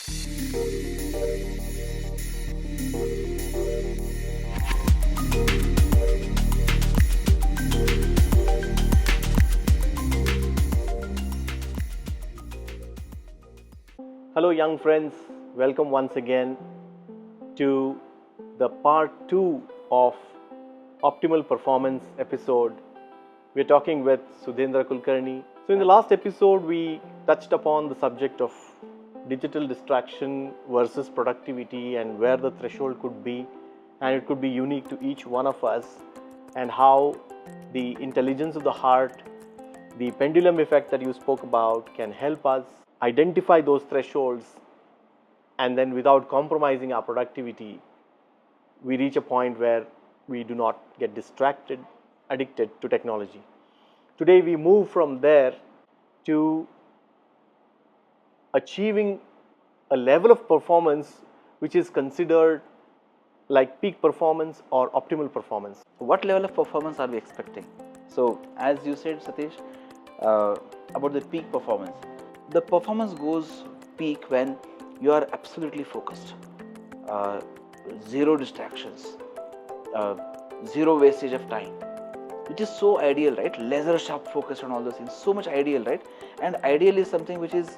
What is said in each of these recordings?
Hello, young friends. Welcome once again to the part 2 of Optimal Performance episode. We're talking with Sudhendra Kulkarni. So, in the last episode, we touched upon the subject of digital distraction versus productivity and where the threshold could be, and it could be unique to each one of us, and how the intelligence of the heart, the pendulum effect that you spoke about, can help us identify those thresholds, and then without compromising our productivity, we reach a point where we do not get distracted, addicted to technology. Today we move from there to achieving a level of performance which is considered like peak performance or optimal performance. What level of performance are we expecting? So, as you said, Sathish, about the peak performance. The performance goes peak when you are absolutely focused, zero distractions, zero wastage of time, which is so ideal, right? Laser sharp focus on all those things, so much ideal, right? And ideal is something which is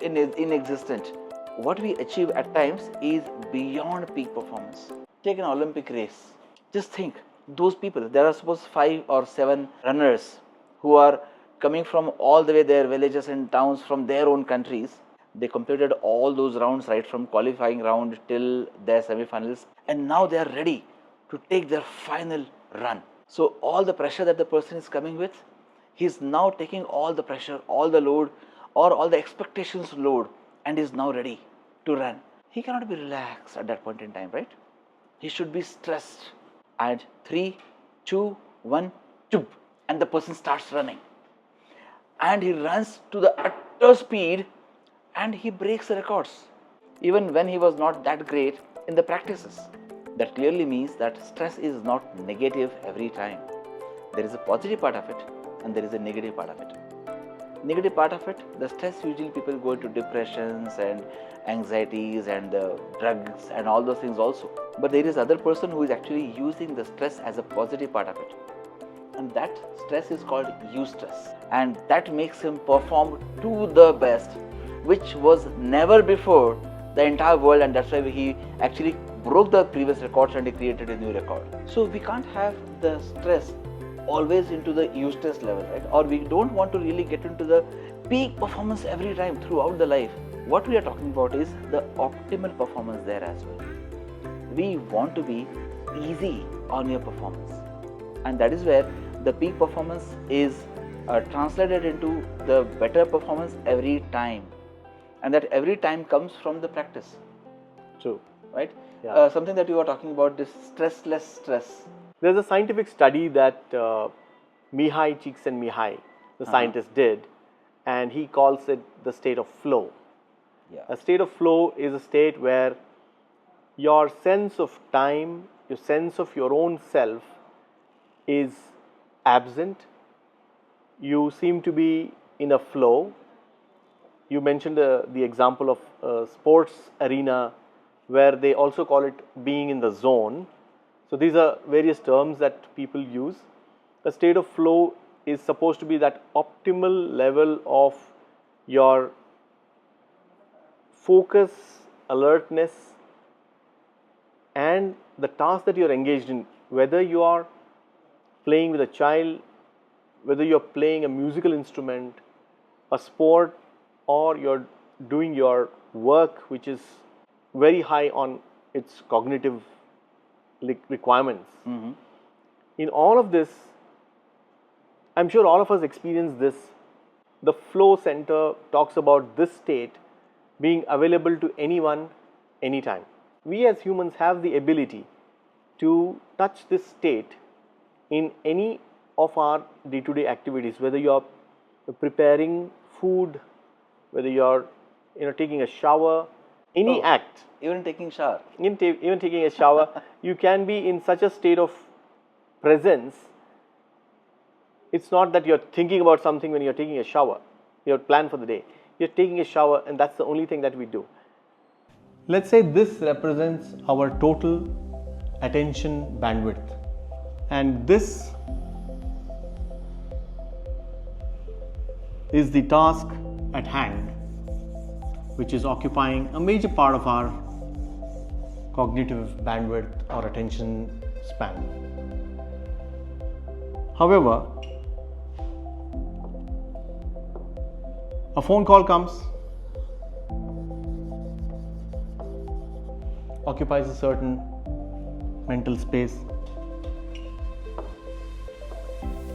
inexistent. What we achieve at times is beyond peak performance. Take an Olympic race. Just think, those people, there are suppose 5 or 7 runners who are coming from all the way their villages and towns from their own countries. They completed all those rounds, right, from qualifying round till their semi-finals, and now they are ready to take their final run. So all the pressure that the person is coming with, he is now taking all the pressure, all the load, or all the expectations load, and is now ready to run. He cannot be relaxed at that point in time, right? He should be stressed. And 3, 2, 1, choop, and the person starts running. And he runs to the utter speed and he breaks the records, even when he was not that great in the practices. That clearly means that stress is not negative every time. There is a positive part of it and there is a negative part of it. Negative part of it, the stress, usually people go into depressions and anxieties and drugs and all those things also. But there is other person who is actually using the stress as a positive part of it. And that stress is called eustress, and that makes him perform to the best, which was never before the entire world, and that's why he actually broke the previous records and he created a new record. So we can't have the stress always into the eustress level, right? Or we don't want to really get into the peak performance every time throughout the life. What we are talking about is the optimal performance there as well. We want to be easy on your performance, and that is where the peak performance is translated into the better performance every time, and that every time comes from the practice. True. Right? Yeah. Something that you were talking about, this stressless stress. There's a scientific study that Mihai Csikszentmihalyi, the scientist, did, and he calls it the state of flow. Yeah. A state of flow is a state where your sense of time, your sense of your own self is absent. You seem to be in a flow. You mentioned the example of a sports arena where they also call it being in the zone. So these are various terms that people use. A state of flow is supposed to be that optimal level of your focus, alertness, and the task that you're engaged in, whether you are playing with a child, whether you're playing a musical instrument, a sport, or you're doing your work which is very high on its cognitive requirements. Mm-hmm. In all of this, I'm sure all of us experience this. The flow center talks about this state being available to anyone, anytime. We as humans have the ability to touch this state in any of our day-to-day activities, whether you're preparing food, whether you're taking a shower, any act. Even taking shower. Even taking a shower, you can be in such a state of presence. It's not that you're thinking about something when you're taking a shower, your plan for the day. you're taking a shower, and that's the only thing that we do. Let's say this represents our total attention bandwidth, and this is the task at hand, which is occupying a major part of our cognitive bandwidth or attention span. However, a phone call comes, occupies a certain mental space.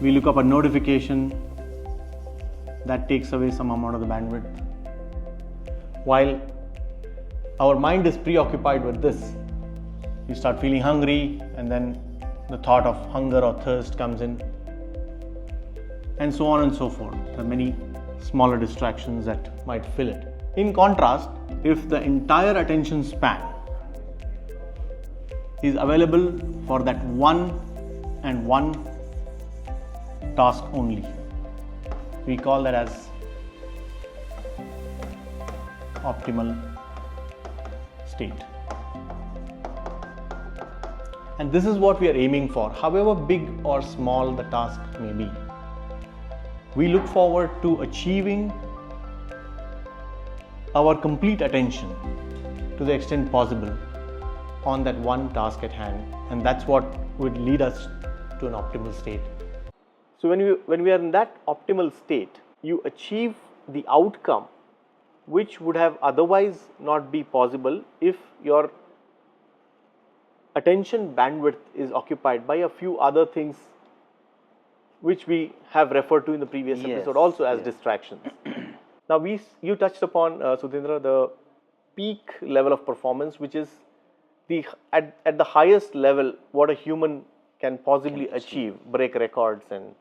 We look up a notification that takes away some amount of the bandwidth. While our mind is preoccupied with this, we start feeling hungry, and then the thought of hunger or thirst comes in, and so on and so forth. There are many smaller distractions that might fill it. In contrast, if the entire attention span is available for that one task only, we call that as optimal state. And this is what we are aiming for, however big or small the task may be. We look forward to achieving our complete attention to the extent possible on that one task at hand, and that's what would lead us to an optimal state. So when we are in that optimal state, you achieve the outcome which would have otherwise not be possible if your attention bandwidth is occupied by a few other things which we have referred to in the previous episode also as distractions. Now you touched upon, Sudhindra, the peak level of performance, which is at the highest level what a human can possibly achieve, break records, and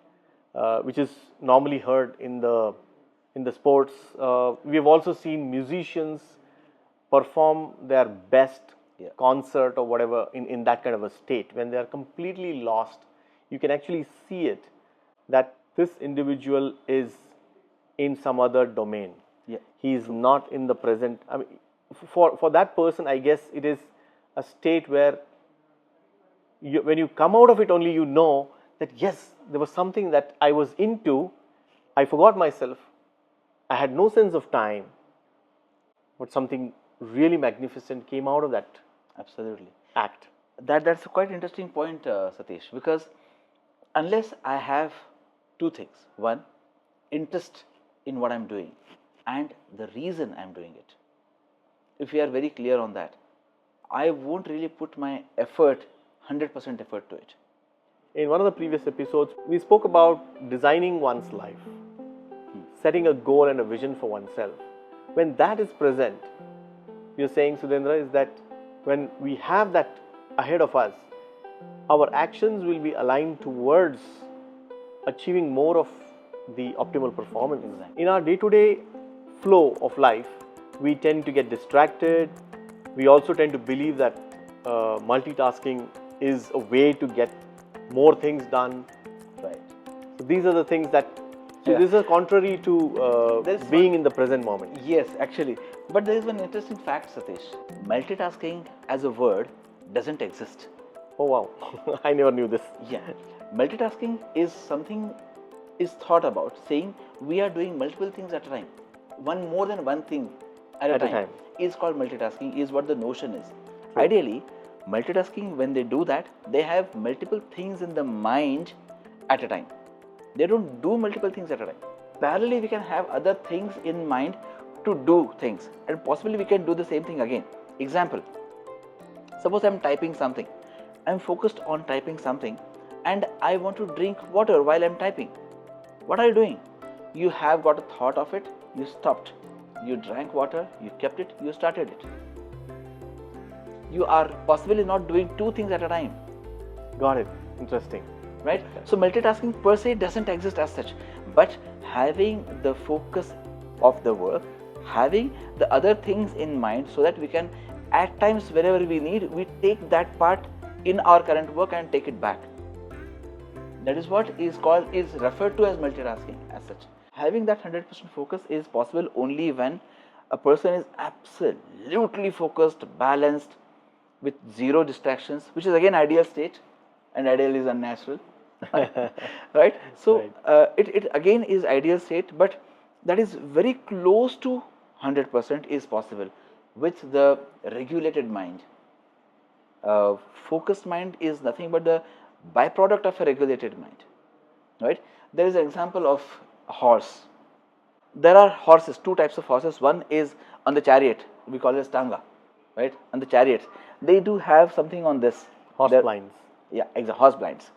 which is normally heard in the sports. We have also seen musicians perform their best concert or whatever in that kind of a state. When they are completely lost, you can actually see it, that this individual is in some other domain. He is not in the present. I mean, for that person, I guess it is a state where when you come out of it only, you know that yes, there was something that I was into, I forgot myself, I had no sense of time, but something really magnificent came out of that act. That's a quite interesting point, Sathish, because unless I have two things: one, interest in what I'm doing, and the reason I'm doing it. If we are very clear on that, I won't really put my effort, 100% effort to it. In one of the previous episodes, we spoke about designing one's life, setting a goal and a vision for oneself. When that is present, you're saying, Sudhindra, is that when we have that ahead of us, our actions will be aligned towards achieving more of the optimal performance. In our day-to-day flow of life, we tend to get distracted. We also tend to believe that multitasking is a way to get more things done. Right. So these are the things that. So this is contrary to being in the present moment. Yes, actually. But there is one interesting fact, Sathish. Multitasking as a word doesn't exist. Oh wow, I never knew this. Yeah. Multitasking is something is thought about, saying we are doing multiple things at a time. More than one thing at a time is called multitasking, is what the notion is. True. Ideally, multitasking, when they do that, they have multiple things in the mind at a time. They don't do multiple things at a time. Parallelly, we can have other things in mind to do things, and possibly we can do the same thing again. Example, suppose I'm typing something. I'm focused on typing something and I want to drink water while I'm typing. What are you doing? You have got a thought of it, you stopped. You drank water, you kept it, you started it. You are possibly not doing two things at a time. Got it. Interesting. Right? So multitasking per se doesn't exist as such, but having the focus of the work, having the other things in mind, so that we can, at times wherever we need, we take that part in our current work and take it back. That is what is referred to as multitasking as such. Having that 100% focus is possible only when a person is absolutely focused, balanced, with zero distractions, which is again ideal state, and ideal is unnatural. Right? So it again is ideal state, but that is very close to 100% is possible with the regulated mind. Focused mind is nothing but the byproduct of a regulated mind. Right? There is an example of a horse. There are horses, two types of horses. One is on the chariot, we call it stanga, right? On the chariots, they do have something on this. Horse blinds. Yeah, exactly, horse blinds.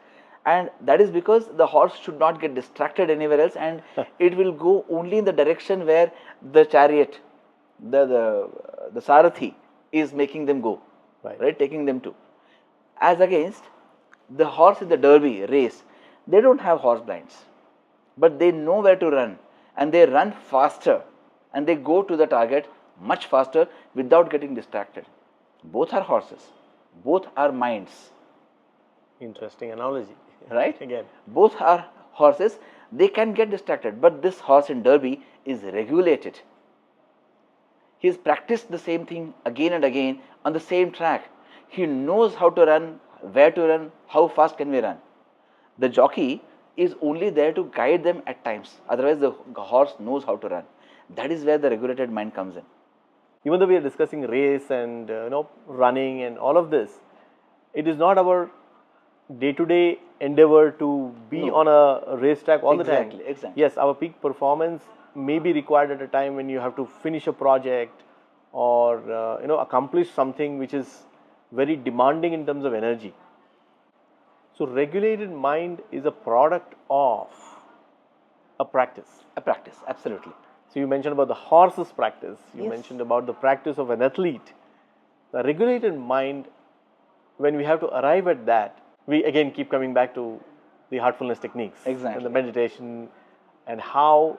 And that is because the horse should not get distracted anywhere else, and it will go only in the direction where the chariot, the Sarathi is making them go, right? Taking them to. As against the horse in the derby race, they don't have horse blinds, but they know where to run, and they run faster, and they go to the target much faster without getting distracted. Both are horses, both are minds. Interesting analogy. Right? Again. Both are horses, they can get distracted, but this horse in derby is regulated. He has practiced the same thing again and again on the same track. He knows how to run, where to run, how fast can we run. The jockey is only there to guide them at times, otherwise the horse knows how to run. That is where the regulated mind comes in. Even though we are discussing race and running and all of this, it is not our day-to-day endeavor to be on a racetrack all the time. Exactly. Yes, our peak performance may be required at a time when you have to finish a project or accomplish something which is very demanding in terms of energy. So regulated mind is a product of a practice. A practice, absolutely. So you mentioned about the horse's practice. You Yes. mentioned about the practice of an athlete. The regulated mind, when we have to arrive at that, we again keep coming back to the heartfulness techniques Exactly. and the meditation, and how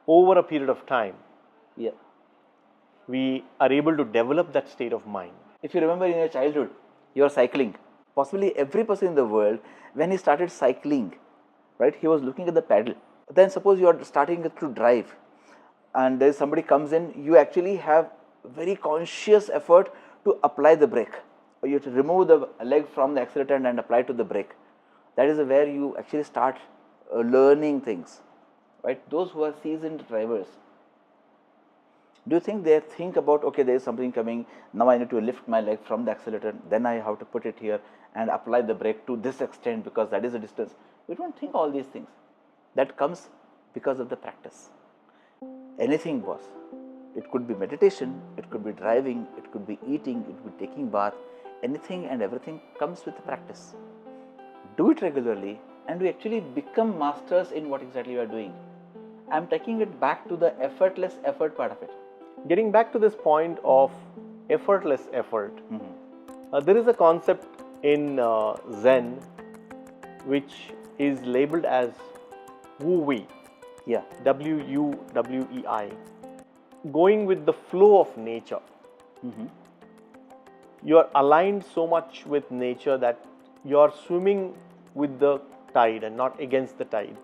over a period of time Yeah. we are able to develop that state of mind. If you remember in your childhood, you are cycling. Possibly every person in the world, when he started cycling, right, he was looking at the pedal. Then suppose you are starting to drive, and there is somebody comes in, you actually have very conscious effort to apply the brake. You have to remove the leg from the accelerator and apply to the brake. That is where you actually start learning things, right? Those who are seasoned drivers, do you think they think about, okay, there is something coming, now I need to lift my leg from the accelerator, then I have to put it here and apply the brake to this extent because that is the distance. We don't think all these things. That comes because of the practice. Anything was. It could be meditation, it could be driving, it could be eating, it could be taking bath. Anything and everything comes with the practice. Do it regularly and we actually become masters in what exactly we are doing. I am taking it back to the effortless effort part of it. Getting back to this point of effortless effort, there is a concept in Zen which is labeled as Wu-Wei. Yeah. W-U-W-E-I. Going with the flow of nature. You are aligned so much with nature that you are swimming with the tide and not against the tide.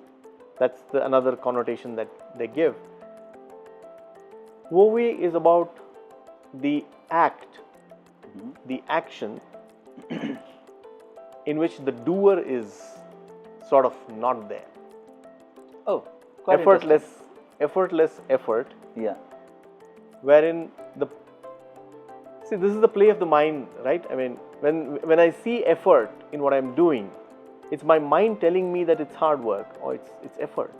That's another connotation that they give. Wu-Wei is about the act, the action in which the doer is sort of not there. Oh, quite effortless effort. Yeah. Wherein this is the play of the mind, right? I mean, when I see effort in what I'm doing, it's my mind telling me that it's hard work or it's effort.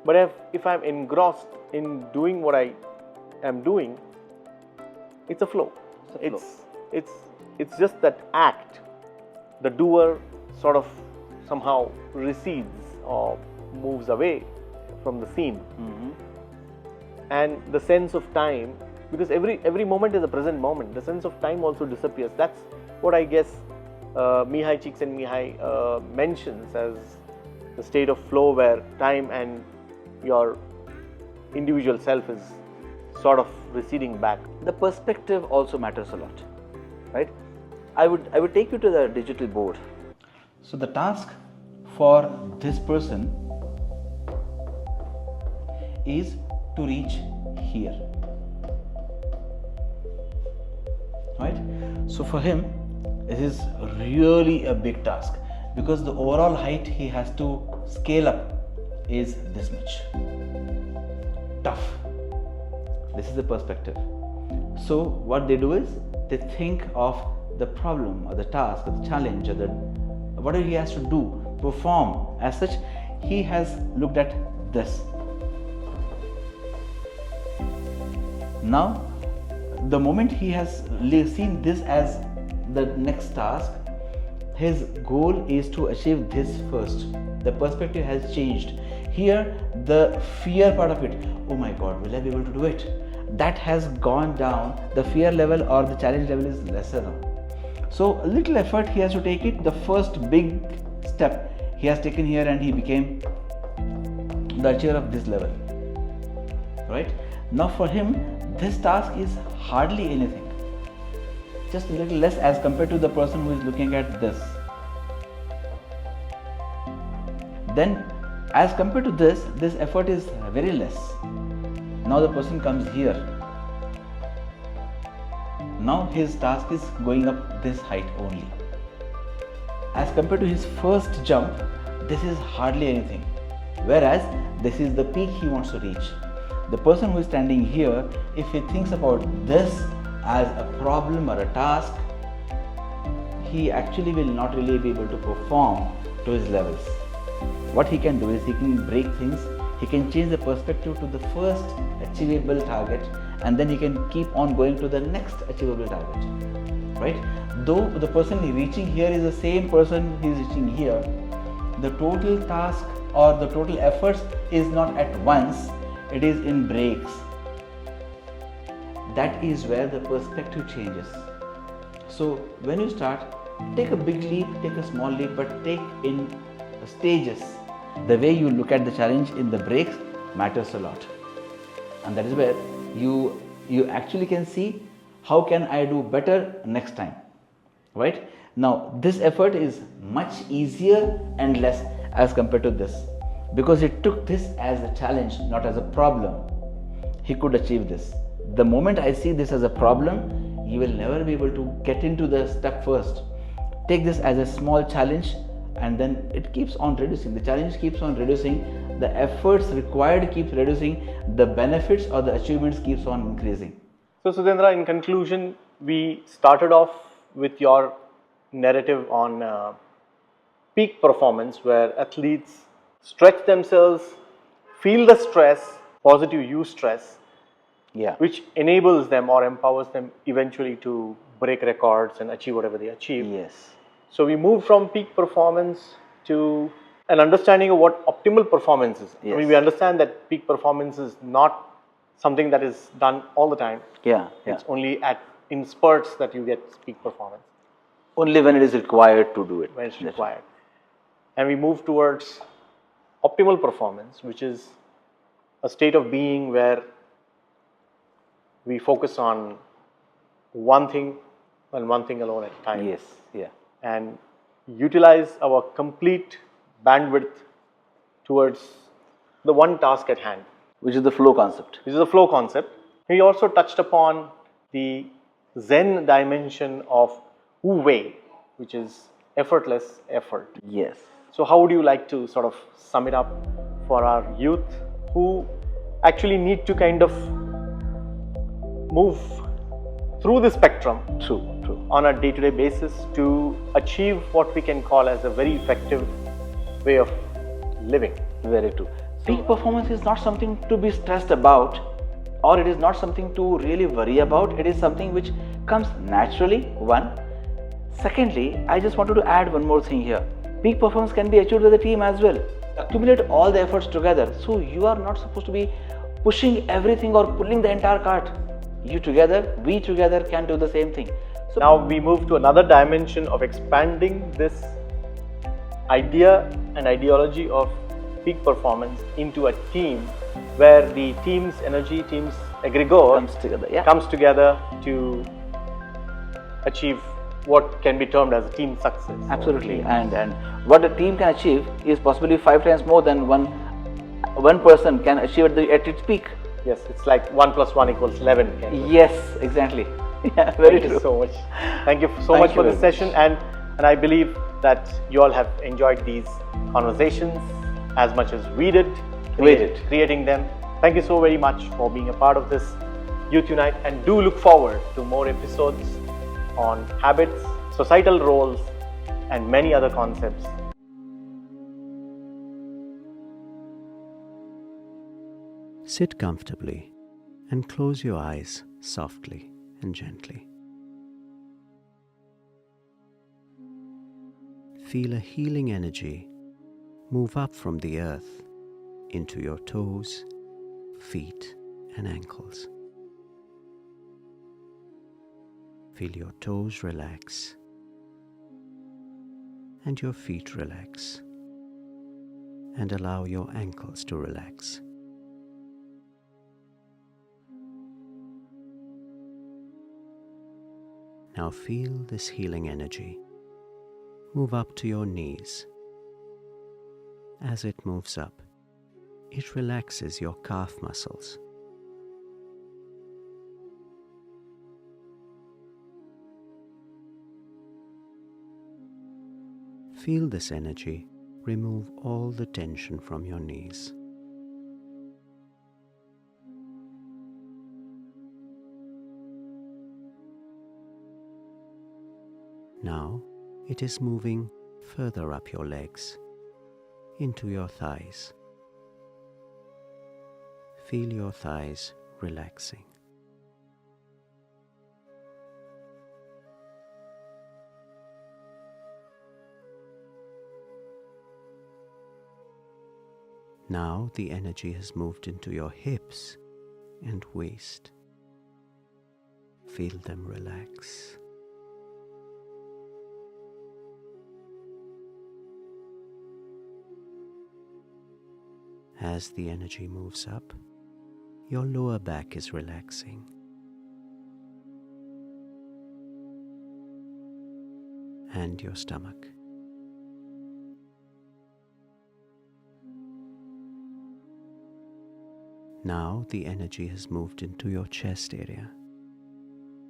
But if I'm engrossed in doing what I am doing, it's a flow. It's just that act. The doer sort of somehow recedes or moves away from the scene. And the sense of time, because every moment is a present moment, the sense of time also disappears. That's what I guess Mihai Csikszentmihalyi mentions as the state of flow where time and your individual self is sort of receding back. The perspective also matters a lot, right? I would take you to the digital board. So the task for this person is to reach here. Right? So for him, this is really a big task, because the overall height he has to scale up is this much. Tough. This is the perspective. So what they do is they think of the problem or the task or the challenge or the whatever he has to do, perform. As such, he has looked at this. Now, the moment he has seen this as the next task, his goal is to achieve this first. The perspective has changed. Here, the fear part of it, oh my God, will I be able to do it? That has gone down. The fear level or the challenge level is lesser now. So, a little effort he has to take it. The first big step he has taken here, and he became the achiever of this level. Right? Now, for him, this task is hardly anything. Just a little less as compared to the person who is looking at this. Then, as compared to this effort is very less. Now the person comes here. Now his task is going up this height only. As compared to his first jump, this is hardly anything. Whereas this is the peak he wants to reach. The person who is standing here, if he thinks about this as a problem or a task, he actually will not really be able to perform to his levels. What he can do is he can break things, he can change the perspective to the first achievable target, and then he can keep on going to the next achievable target. Right? Though the person reaching here is the same person he is reaching here, the total task or the total efforts is not at once, it is in breaks. That is where the perspective changes. So when you start, take a big leap, take a small leap, but take in stages. The way you look at the challenge in the breaks matters a lot, and that is where you actually can see how can I do better next time. Right? Now this effort is much easier and less as compared to this, because he took this as a challenge, not as a problem. He could achieve this. The moment I see this as a problem, you will never be able to get into the step first. Take this as a small challenge, and then it keeps on reducing. The challenge keeps on reducing. The efforts required keeps reducing. The benefits or the achievements keeps on increasing. So Sudhendra, in conclusion, we started off with your narrative on peak performance, where athletes stretch themselves, feel the stress, positive use stress, which enables them or empowers them eventually to break records and achieve whatever they achieve. Yes. So we moved from peak performance to an understanding of what optimal performance is. Yes. I mean, we understand that peak performance is not something that is done all the time. It's only in spurts that you get peak performance. Only when it is required to do it. When it's required. And we move towards optimal performance, which is a state of being where we focus on one thing and one thing alone at a time. Yes. And utilize our complete bandwidth towards the one task at hand, Which is the flow concept. We also touched upon the Zen dimension of Wu Wei, which is effortless effort. Yes. So how would you like to sort of sum it up for our youth who actually need to kind of move through the spectrum on a day-to-day basis to achieve what we can call as a very effective way of living? Very true. Peak performance is not something to be stressed about, or it is not something to really worry about. It is something which comes naturally, one. Secondly, I just wanted to add one more thing here. Peak performance can be achieved with a team as well. Accumulate all the efforts together. So you are not supposed to be pushing everything or pulling the entire cart. You together, we together can do the same thing. So now we move to another dimension of expanding this idea and ideology of peak performance into a team, where the team's energy, team's egregore comes together to achieve what can be termed as a team success. Absolutely. And what a team can achieve is possibly 5 times more than one one person can achieve at its peak. Yes, it's like 1 plus 1 equals 11. Yes, exactly. Yeah, very Thank true. you so much. Thank you so Thank much you for this very session, and I believe that you all have enjoyed these conversations as much as we did creating them. Thank you so very much for being a part of this Youth Unite, and do look forward to more episodes on habits, societal roles, and many other concepts. Sit comfortably and close your eyes softly and gently. Feel a healing energy move up from the earth into your toes, feet, and ankles. Feel your toes relax and your feet relax, and allow your ankles to relax. Now feel this healing energy move up to your knees. As it moves up, it relaxes your calf muscles. Feel this energy remove all the tension from your knees. Now it is moving further up your legs, into your thighs. Feel your thighs relaxing. Now the energy has moved into your hips and waist. Feel them relax. As the energy moves up, your lower back is relaxing. And your stomach. Now the energy has moved into your chest area.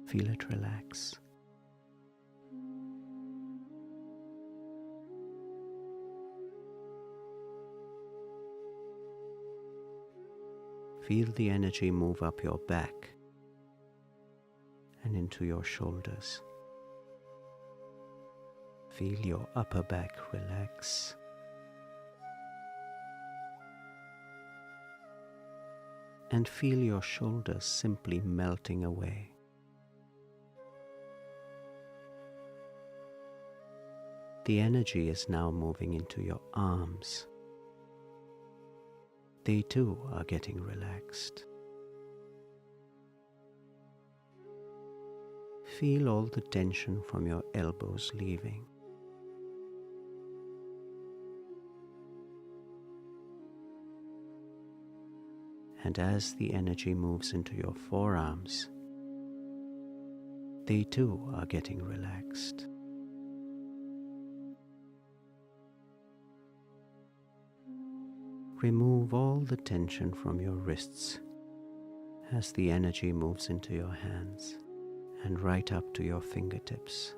Feel it relax. Feel the energy move up your back and into your shoulders. Feel your upper back relax. And feel your shoulders simply melting away. The energy is now moving into your arms. They too are getting relaxed. Feel all the tension from your elbows leaving. And as the energy moves into your forearms, they too are getting relaxed. Remove all the tension from your wrists as the energy moves into your hands and right up to your fingertips.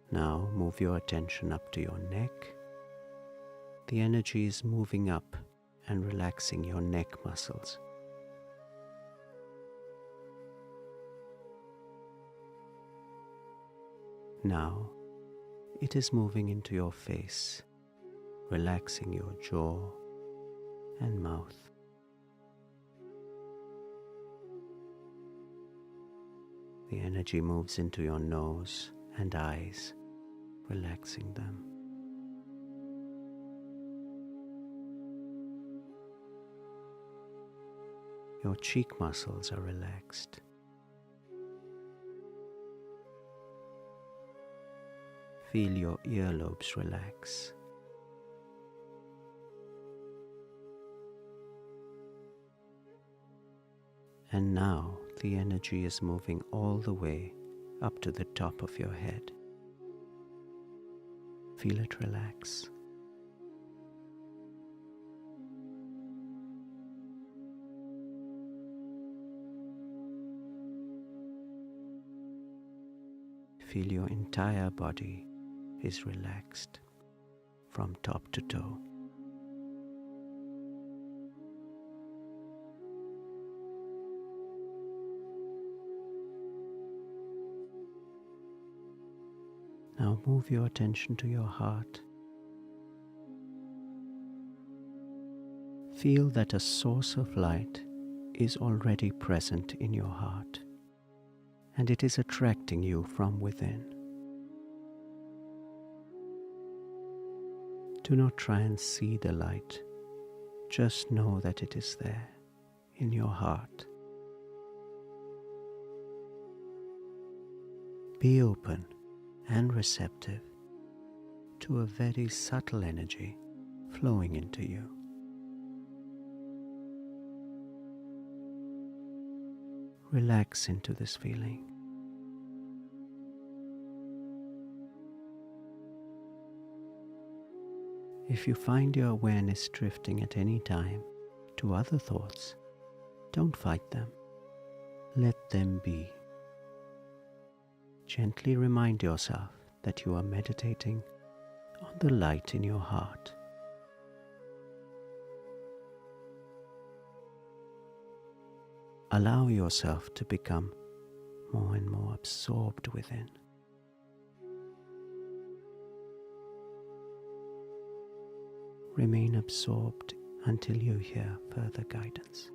Now move your attention up to your neck. The energy is moving up and relaxing your neck muscles. Now it is moving into your face, relaxing your jaw and mouth. The energy moves into your nose and eyes, relaxing them. Your cheek muscles are relaxed. Feel your earlobes relax. And now the energy is moving all the way up to the top of your head. Feel it relax. Feel your entire body is relaxed from top to toe. Now move your attention to your heart. Feel that a source of light is already present in your heart, and it is attracting you from within. Do not try and see the light, just know that it is there in your heart. Be open and receptive to a very subtle energy flowing into you. Relax into this feeling. If you find your awareness drifting at any time to other thoughts, don't fight them. Let them be. Gently remind yourself that you are meditating on the light in your heart. Allow yourself to become more and more absorbed within. Remain absorbed until you hear further guidance.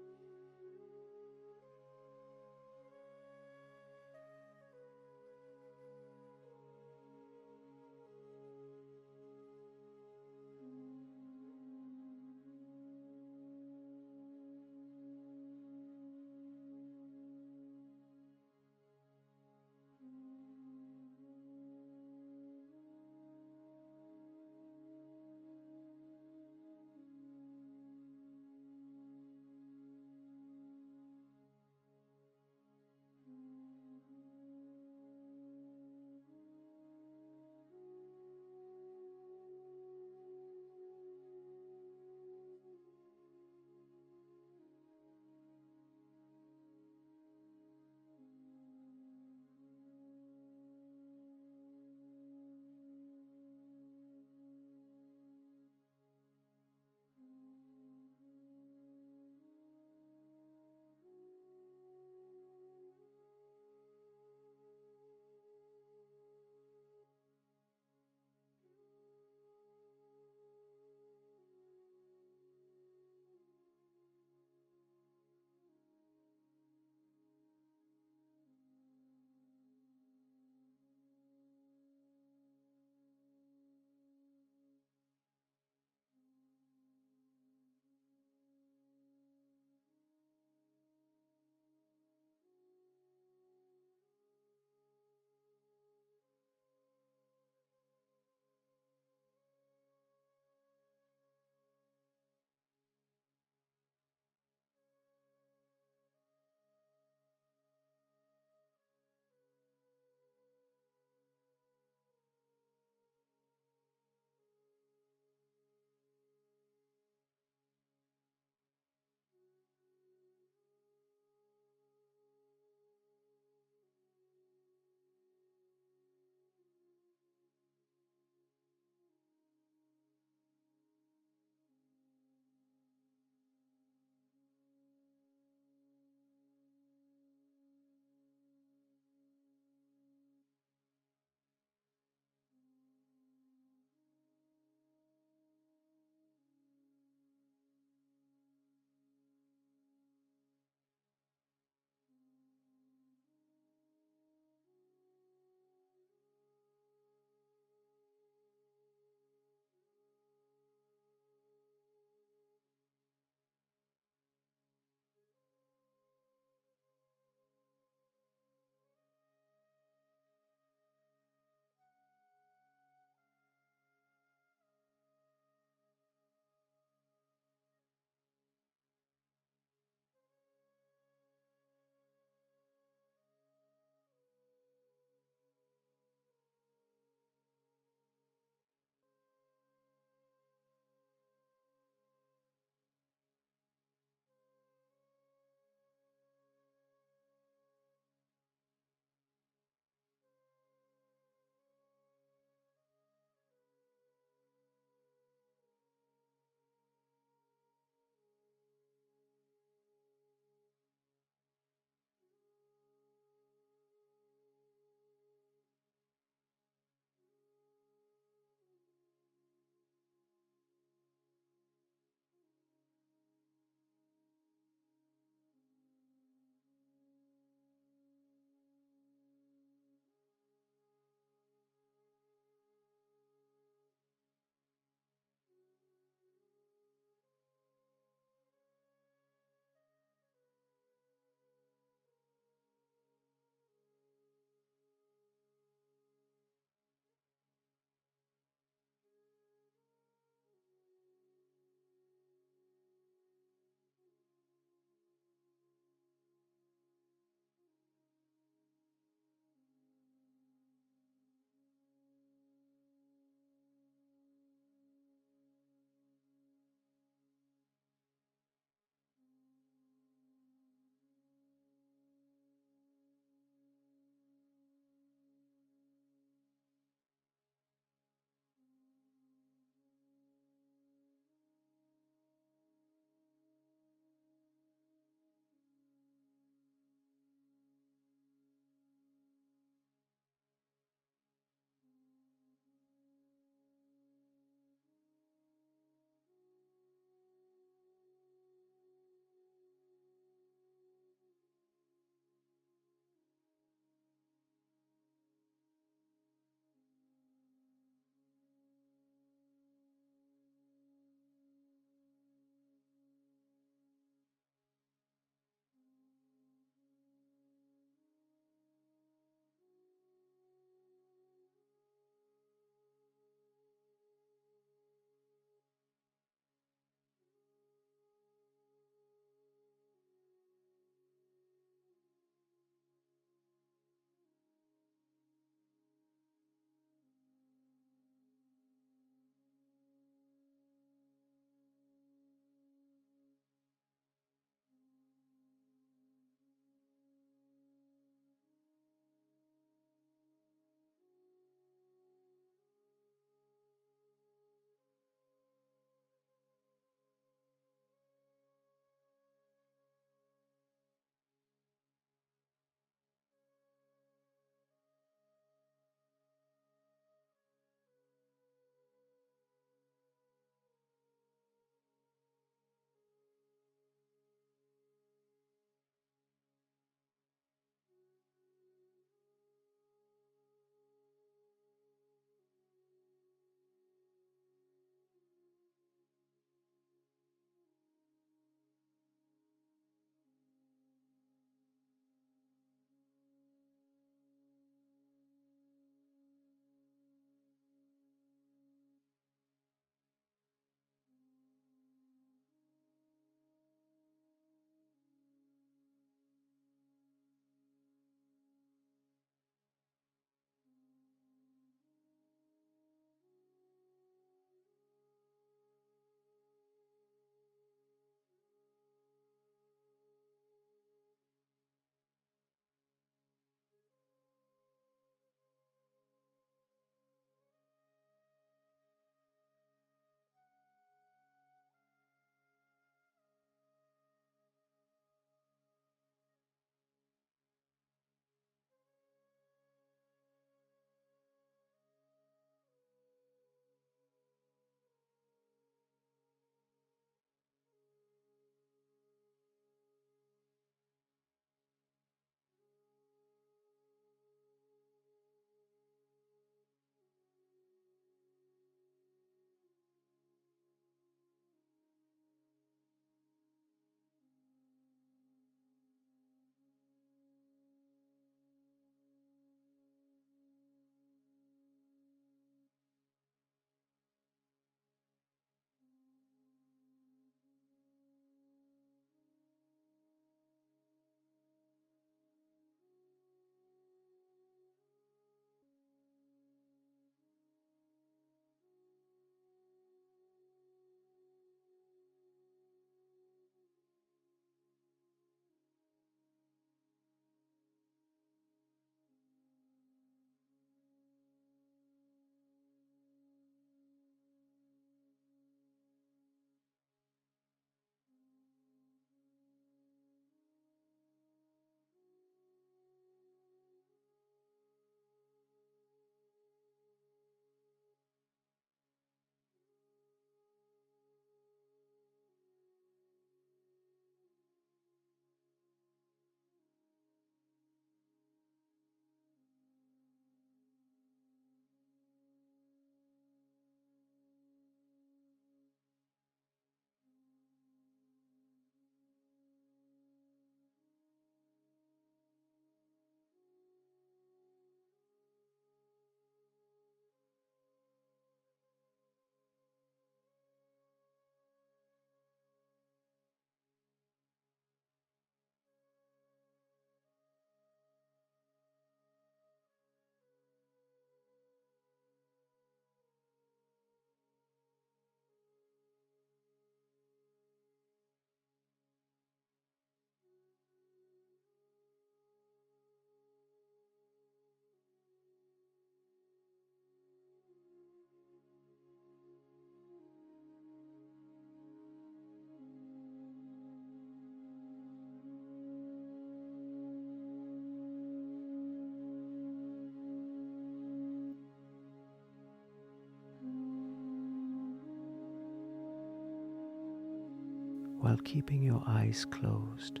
while keeping your eyes closed.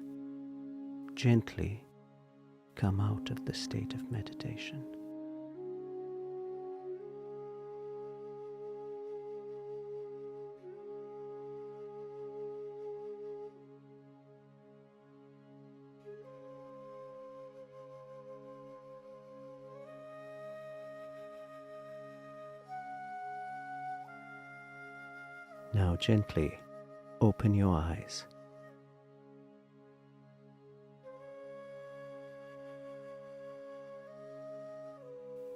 Gently come out of the state of meditation. Now gently open your eyes.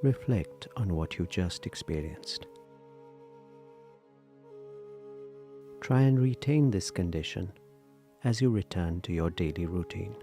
Reflect on what you just experienced. Try and retain this condition as you return to your daily routine.